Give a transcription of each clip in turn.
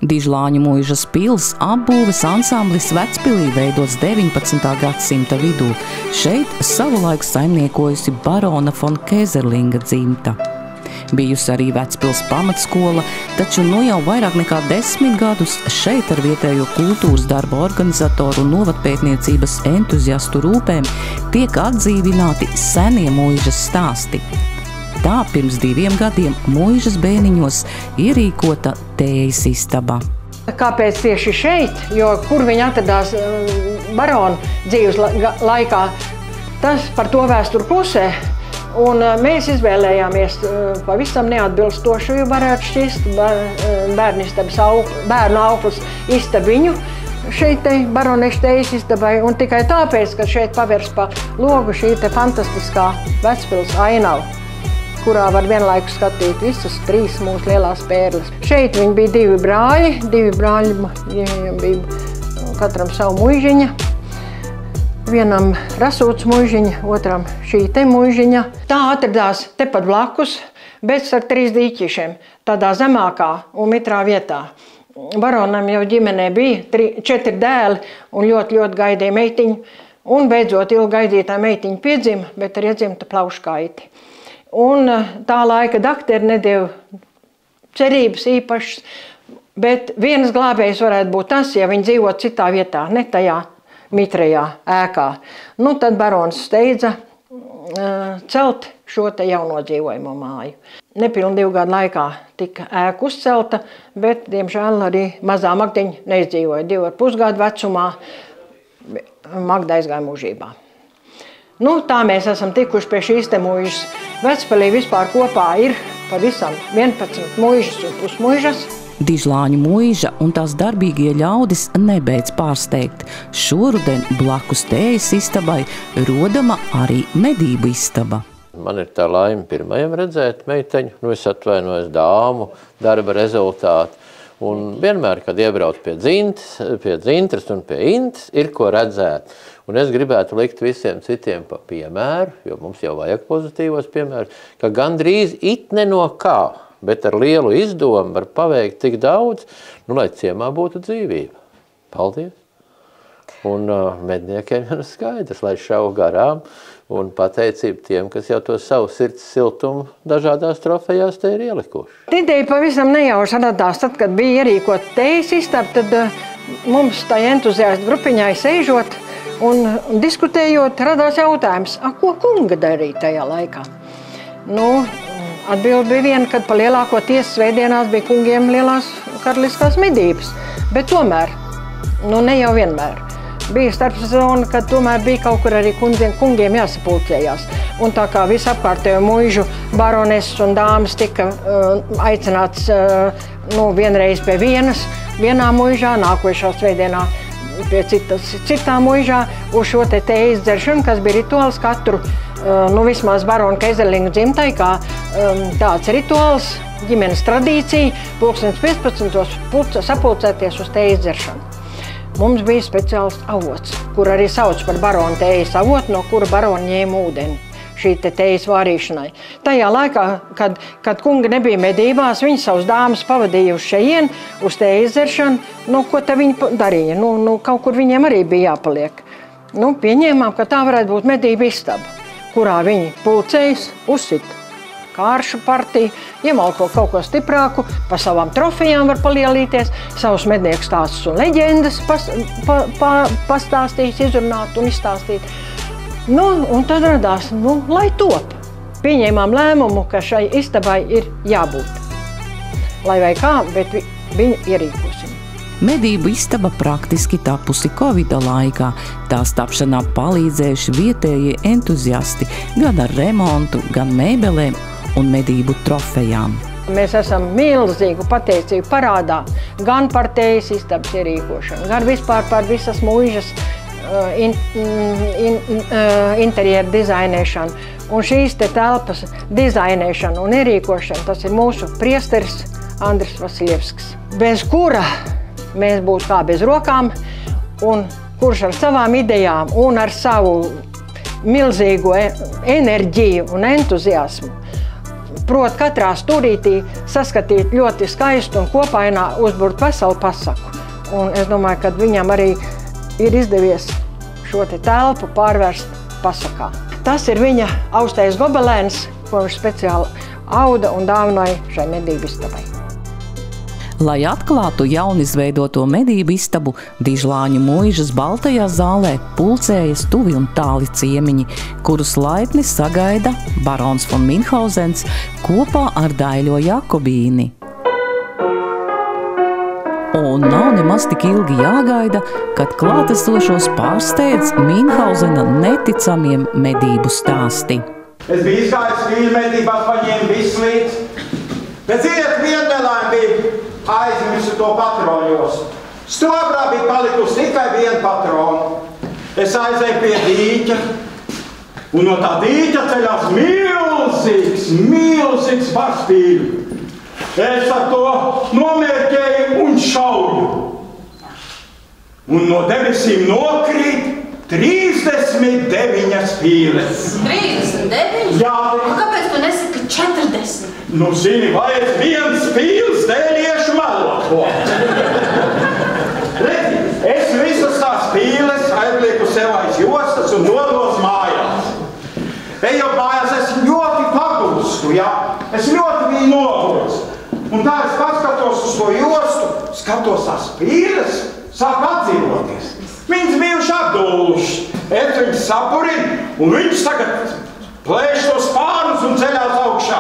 Dižlāņu muižas pils apbūves ansamblis Vecpilī veidots 19. gadsimta vidū. Šeit savulaik saimniekojusi barona von Kezerlinga dzimta. Bijusi arī Vecpils pamatskola, taču nu jau vairāk nekā 10 gadus šeit ar vietējo kultūras darba organizatoru un novadpētniecības entuziastu rūpēm tiek atdzīvināti senie muižas stāsti. Tā pirms 2 gadiem muižas bēniņos ierīkota tējas istaba. Kāpēc tieši šeit? Jo kur viņa atradās barona dzīves laikā, tas par to vēsturu pusē. Un mēs izvēlējāmies pavisam neatbilstošu, jo varētu šķist bērnu auklas istabiņu šeit te baroneša tējas istabai. Un tikai tāpēc, ka šeit pavērs pa logu šī te fantastiskā Vecpils ainava, kurā var vienlaikus skatīt visas 3 mūsu lielās pērles. Šeit viņi bija 2 brāļi, viņiem bija katram savu muižiņa. Vienam rasūts muižiņa, otram šī te muižiņa. Tā atradās tepat blakus, bet ar 3 dīķišiem, tādā zemākā un mitrā vietā. Baronam jau ģimenē bija 4 dēli un ļoti gaidīja meitiņu. Un beidzot ilgi gaidītā meitiņa piedzima, bet ar iedzimta plauškaiti. Un tā laika dakteri nedēva cerības īpašas, bet vienas glābējs varētu būt tas, ja viņi dzīvot citā vietā, ne tajā mitrajā ēkā. Nu, tad barons steidza celt šo te jauno dzīvojamo māju. Nepilni 2 gadu laikā tika ēka uzcelta, bet, diemžēl, arī mazā Magdiņa neizdzīvoja. 2,5 gadu vecumā Magda aizgāja mūžībā. Nu, tā mēs esam tikuši pie šīs te muižas. Vecpilī vispār kopā ir pavisam 11 muižas un pusmuižas. Dižlāņu muiža un tās darbīgie ļaudis nebeidz pārsteigt. Šoruden blakus tējas istabai rodama arī medību istaba. Man ir tā laime pirmajam redzēt meiteņu, es atvainojos dāmu, darba rezultātu. Un vienmēr, kad iebrauc pie dzintras un pie intas, ir ko redzēt. Un es gribētu likt visiem citiem pa piemēru, jo mums jau vajag pozitīvos piemērus, ka gandrīz it ne no kā, bet ar lielu izdomu var paveikt tik daudz, nu, lai ciemā būtu dzīvība. Paldies! Un medniekiem ir skaidrs, lai šauj garām, un pateicība tiem, kas jau to savu sirds siltumu dažādās trofejās te ir ielikuši. Ideja pavisam nejauši radās, tad, kad bija ierīkota tējas istaba, tad mums tā entuziastu grupiņai sēžot un diskutējot, radās jautājums, ko kunga darīja tajā laikā? Nu, atbilde bija viena, kad pa lielāko tiesas svētdienās bija kungiem lielās karaliskās medības, bet tomēr, nu ne jau vienmēr. Bija starpsezona, kad tomēr bija kaut kur arī kungiem jāsapulcējās. Un tā kā visapkārtējo muižu baroneses un dāmas tika aicināts vienreiz pie vienā muižā, nākošā svētdienā pie citā muižā uz šo te tējas dzeršanu, kas bija rituāls katru, vismaz barona Kezerlinga dzimtai, kā tāds rituāls, ģimenes tradīcija, 15. sapulcēties uz tējas dzeršanu. Mums bija speciāls avots, kur arī sauc par barona tējas avotu, no kura barona ņēma ūdeni šī te tējas vārīšanai. Tajā laikā, kad kungi nebija medībās, viņi savus dāmas pavadīja uz šejien, uz tējas dzeršanu. Ko te viņi darīja? Kaut kur viņiem arī bija jāpaliek. Pieņēmām, ka tā varētu būt medību istaba, kurā viņi pulcējas, uzsita kāršu partiju, iemalko kaut ko stiprāku, pa savām trofejām var palielīties, savus mednieku stāstus un leģendas pastāstīt, izrunāt un izstāstīt. Un tad radās, lai top. Pieņēmām lēmumu, ka šai istabai ir jābūt. Lai vai kā, bet viņu ierīkosim. Medību istaba praktiski tapusi Covida laikā. Tās tapšanā palīdzējuši vietējie entuziasti gan ar remontu, gan mēbelēm un medību trofejām. Mēs esam milzīgu pateicību parādā gan par tējas istabas ierīkošanu, gan vispār par visas muižas interjeru dizainēšanu. Un šīs te telpas dizainēšana un ierīkošana, tas ir mūsu priesteris Andris Vasiljevskis, bez kura mēs būtu kā bez rokām, un kurš ar savām idejām un ar savu milzīgo enerģiju un entuziasmu prot katrā stūrītī saskatīt ļoti skaistu un kopainā uzburt veselu pasaku. Un es domāju, ka viņam arī ir izdevies šo te telpu pārvērst pasakā. Tas ir viņa austais gobelēns, ko viņš speciāli auda un dāvināja šai medību istabai. Lai atklātu jaunizveidoto medību istabu, Dižlāņu muižas baltajā zālē pulcējas tuvi un tāli ciemiņi, kurus laipni sagaida barons von Minhausens kopā ar Daļo Jakobīni. Un nav nemaz tik ilgi jāgaida, kad klātesošos pārsteidz Minhausena neticamiem medību stāsti. Es biju izgājis vīļu medībās, paņēmu vislīdz, bet ziniet, viena nelaime bija aizmirsu to patroņos. Stobrā bija palikusi tikai viena patrona. Es aizēju pie dīķa, un no tā dīķa ceļās milzīgs barspīļu. Es ar to nomērķēju un šauju. Un no debesīm nokrīt 39 pīles. 39? Jā. Un kāpēc tu nesaki 40? Nu, zini, vai es viens pīles dēļ iešu melot ko? Redzi, es visas tās pīles aizlieku sev aiz jostas un dodos mājās. Ejot mājās, es ļoti pagulstu, jā? Es ļoti biju noguris. Un tā es paskatos uz to jostu, skatos tās pīles, sāk atdzīvoties. Viņas bijuši apdūluši. Es viņus sapurinu, un viņus tagad plēš tos spārnus un ceļās augšā.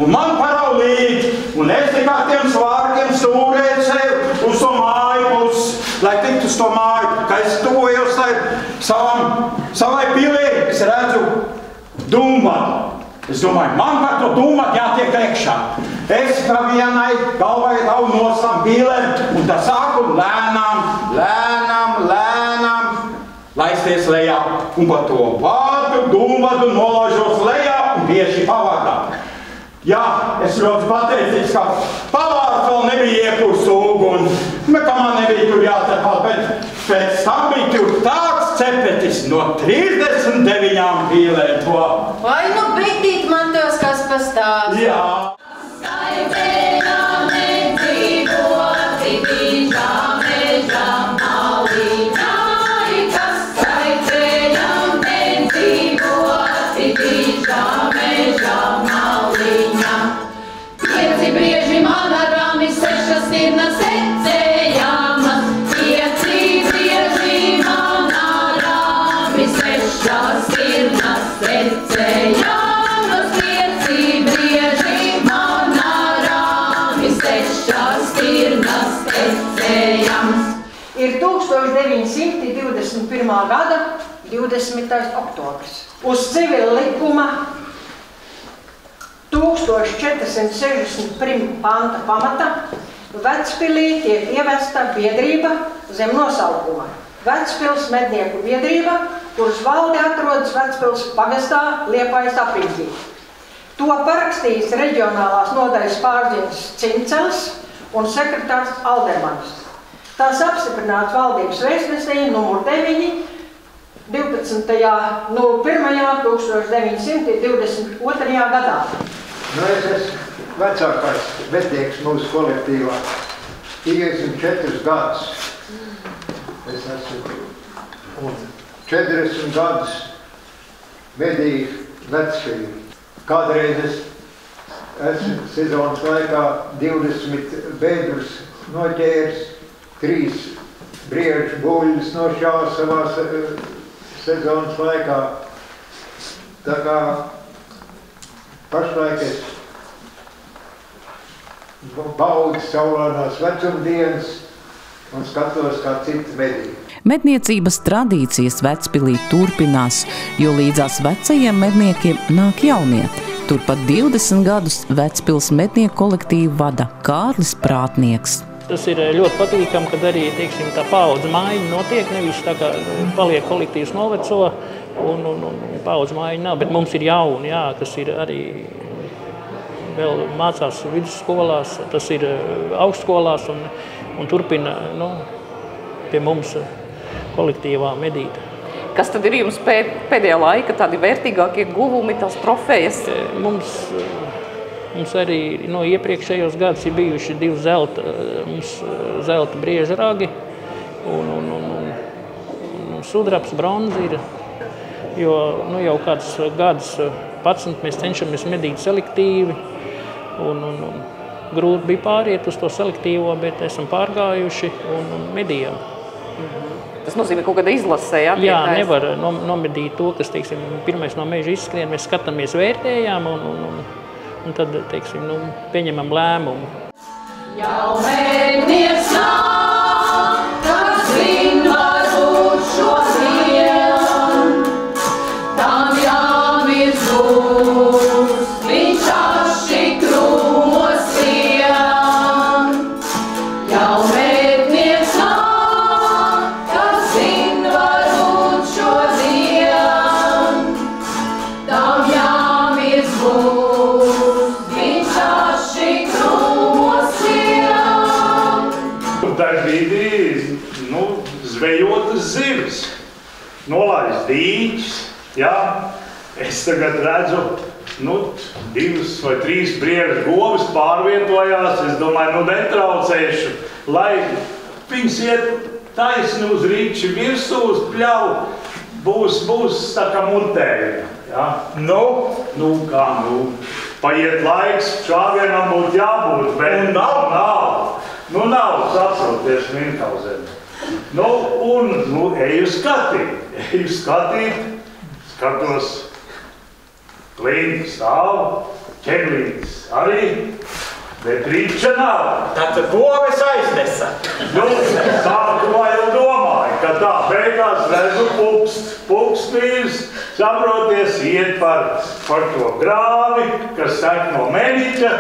Un man paraulīt, un es tikai tiem svārkiem stūrēju sev uz to māju pusi, lai tiktu uz to māju, ka es tuvojos savai pilī, es redzu dūmvadu. Es domāju, man par to dūmvadu jātiek iekšā. Es pa vienai galvai tavu nosam pīlēm, un tā sāku lēnām laisties lejā. Un pa to vārdu dūmvadu nolaižos lejā un tieši pavadā. Jā, es ļoti pateicīgs, ka pavārs vēl nebija iekūst uguni, bet ka man nebija tur jācepāt, bet pēc tam bija tur tāds cepetis no 39 pīlēm to. Vai nu bitīt man tos kas pastāst? Jā. Ir 1921. gada 20. oktobris. Uz civila likuma 1461. panta pamata Vecpilī tiek ievesta biedrība zem nosaukuma Vecpils mednieku biedrība, kuras valde atrodas Vecpils pagastā Liepājas apriņķī. To parakstījis reģionālās nodaļas pārziņas Cincels un sekretārs Aldermans. Tās apstiprināts valdības vēstnesī numur 9 12.01.1922. gadā. Nu, es esmu vecākais mednieks mūsu kolektīvā. 54 gadus. Es esmu 40 gadus medīju Vecpilī. Kādreiz es esmu sezonas laikā 20 bedrus noķēris, 3 briežu buļļus nošāvis savā sezonas laikā. Tā kā pašlaik es baudu saulainās vecumdienas un skatos kā citi medīgi. Medniecības tradīcijas Vecpilī turpinās, jo līdzās vecajiem medniekiem nāk jaunie. Turpat 20 gadus Vecpils mednieku kolektīvu vada Kārlis Prātnieks. Tas ir ļoti patīkami, kad arī, teiksim, tā paudze maiņa notiek, nevis tā kā paliek kolektīvs noveco un paudze maiņa nav, bet mums ir jauni, jā, kas ir arī vēl mācās vidusskolās, tas ir augstskolās un turpina, pie mums kolektīvā medīt. Kas tad ir jums pēdējā laika tādi vērtīgākie guvumi, tās trofejas? Mums Mums arī iepriekšējos gadus ir bijuši 2 zelta brieža ragi un sudrabs, bronza ir. Jo jau kādus gadus 11 mēs cenšamies medīt selektīvi un grūti bija pāriet uz to selektīvo, bet esam pārgājuši un medījam. Tas nozīmē kaut kāda izlasē, jā? Jā, nevar nomedīt to, kas, teiksim, pirmais no meža izskrien, mēs skatāmies, vērtējām un tad, teiksim, pieņemam lēmumu. Jau mednieks nāk, kas zin varbūt šodien, tam jāmirst būs, viņš aši krūmos vien. Jau mednieks nāk, kas zin varbūt šodien, tam jāmirst būs, viņš aši krūmos vien. Tā brīdī, zvejotas zivis, nolaist dīķis, jā. Es tagad redzu, 2 vai 3 briežu govis pārvietojās, es domāju, netraucēšu, lai viņas iet taisni uz rīkši virsū, uz pļauju, būs tā kā mutēja, jā. Paiet laiks, šādienam būtu jābūt, bet nav, saproties Minhauzeni. Eju skatīt, skatos, klinti stāv, ķeglītis arī, bet rīča nav. Tātad goves aiznesa. Sākumā jau domāju, ka tā beigās redzu pulkstīs, saproties, iet par to grāvi, kas tek no Mediķa,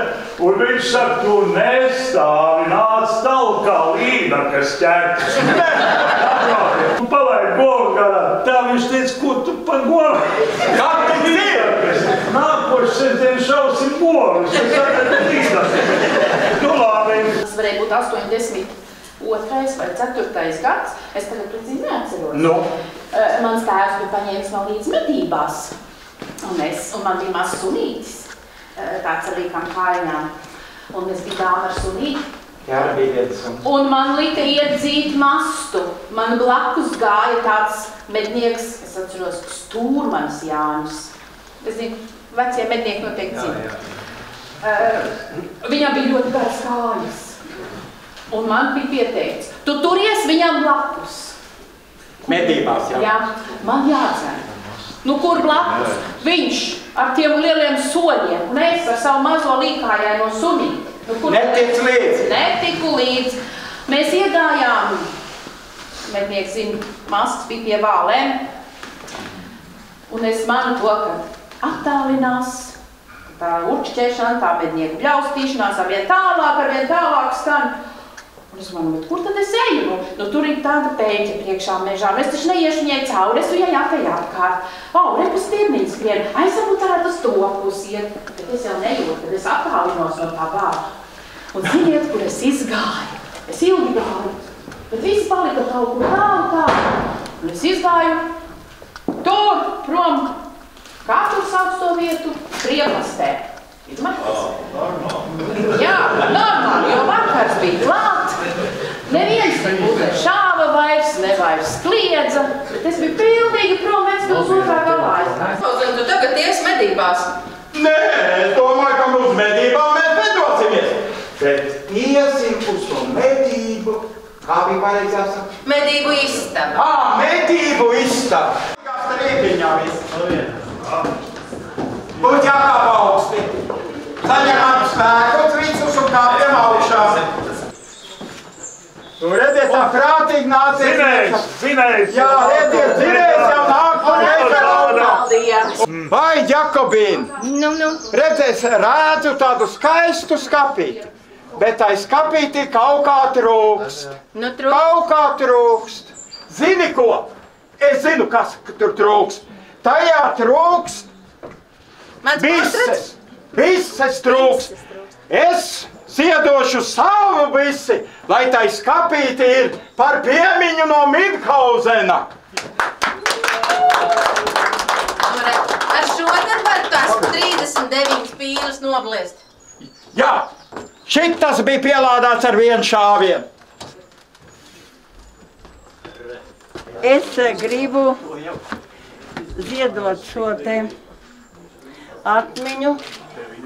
un viņš saka, tu nestāvi, nāc talkā līda, kas ķertas. Tu palaid govu garā, tā viņš teica, ko tu par govu? Kā tu ir? Nākošais sestdien šausim govus, es tagad līda. Tas varēja būt 82. vai 4. gads, es tagad precīzi neatceros. Mans tēvs bija paņēmis man līdz medībās, un man bija mazs sunītis, tāds ar līkām kājām, un mēs bijām ar sunīti. Jā, bija vietas. Un man lika iedzīt mastu. Man blakus gāja tāds mednieks, es atceros, Stūrmanis Jānis. Es zinu, vecie mednieki noteikti zina. Viņam bija ļoti garas kājas. Un man bija pieteicis, tu turies viņam blakus. Medībās, jā. Jā, man jādzer. Kur blakus? Viņš ar tiem lieliem soļiem, un es ar savu mazo līkājaino sunīti. Neticu līdzi. Netiku līdzi. Mēs iegājām, mednieks zina, masks bija pie vālēm, un es manu to, ka attālinās, tā určķēšana, tā mednieku bļaustīšanās, arvien tālāk skan. Un es manu, bet kur tad es eju? Tur ir tāda pēķa priekšā mežā, es taču neiešu viņai cauri, es viņai jākai apkārt. Repas tirniņas skrien, aizsabūt varētu uz to pusi iet, bet es jau nejūtu, kad es attālinos no tā vārda. Un ziniet, kur es izgāju? Es ilgi gāju, bet visi palika kaut kur tā. Un es izgāju tur, prom, kā tur sauc to vietu? Prievastē. Jā, normāli, jo vakars bija klāt. Neviens nebūtu šāva vairs, ne vairs kliedza, bet es biju pilnīgi prom, viens bija uz otrā galā. Tu tagad ies medībās? Nē, es domāju, ka uz medībām mēs nedosimies. Bet iesim uz to medību, kā bija pareizās? Medību istaba. Medību istaba. Kāds rīpiņā viss. Būtu jākāp augsti. Saņemam spēkus visus un kāpjam augšā. Redziet, tā prātīgi nāciet. Zinējs. Jā, redziet, zinējs jau nāk par reizi. Vai, Jakobīni, redziet, redzu tādu skaistu skapīti, bet tai skapītī kaut kā trūkst. Kaut kā trūkst. Zini ko? Es zinu, kas tur trūkst. Tajā trūkst Vises trūkst. Es ziedošu savu visi, lai tai skapīti ir par piemiņu no Minhauzena. Ar šodien var tās 39 pīles nobliest. Jā, šitas bija pielādēts ar vienu šāvienu. Es gribu ziedot šo te atmiņu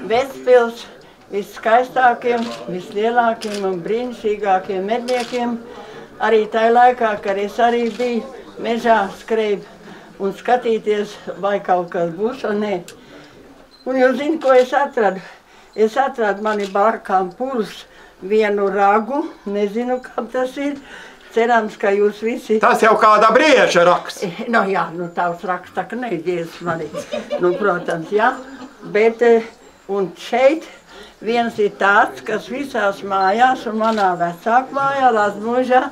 Vecpils viskaistākiem, vislielākiem un brīnišķīgākiem medniekiem. Arī tajā laikā, kad es arī biju mežā skrēju un skatīties, vai kaut kas būs vai nē. Un jūs zini, ko es atradu? Es atradu mani blakām pūles vienu ragu, nezinu, kā tas ir. Cerams, ka jūs visi... Tas jau kāda brieža raksts. Nu jā, nu tavs raksts tā, ka neidzies mani. Nu, protams, jā. Bet, un šeit viens ir tāds, kas visās mājās un manā vecāku mājā, Lazmužā,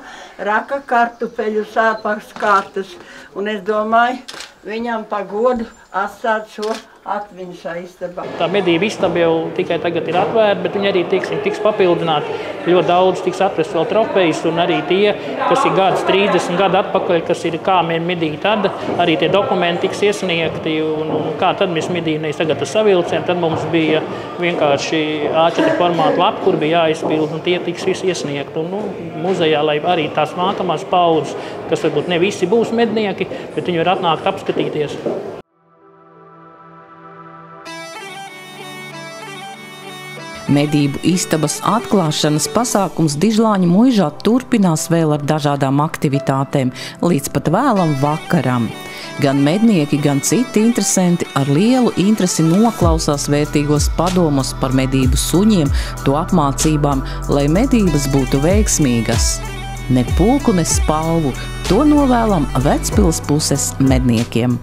raka kartupeļu sāpaks kārtas. Un es domāju, viņam pa godu atstāt šo atmiņu šā istabā. Tā medību istaba jau tikai tagad ir atvērta, bet viņi arī tiks papildināti. Ļoti daudz tiks atrast vēl trofejas, un arī tie, kas ir gadus 30 gadu atpakaļ, kas ir kā medīja tad, arī tie dokumenti tiks iesniegti, un kā tad mēs medījām, nevis tagad ar savilcēm, tad mums bija vienkārši A4 formāta lapa, kur bija jāizpild, un tie tiks visi iesniegti. Un muzejā, lai arī tās nākamās paudzes, kas varbūt ne visi būs mednieki, bet viņi var atnākt apskatīties. Medību istabas atklāšanas pasākums Dižlāņu muižā turpinās vēl ar dažādām aktivitātēm līdz pat vēlam vakaram. Gan mednieki, gan citi interesanti ar lielu interesi noklausās vērtīgos padomos par medību suņiem, to apmācībām, lai medības būtu veiksmīgas. Ne pulku, ne spalvu, to novēlam Vecpils puses medniekiem.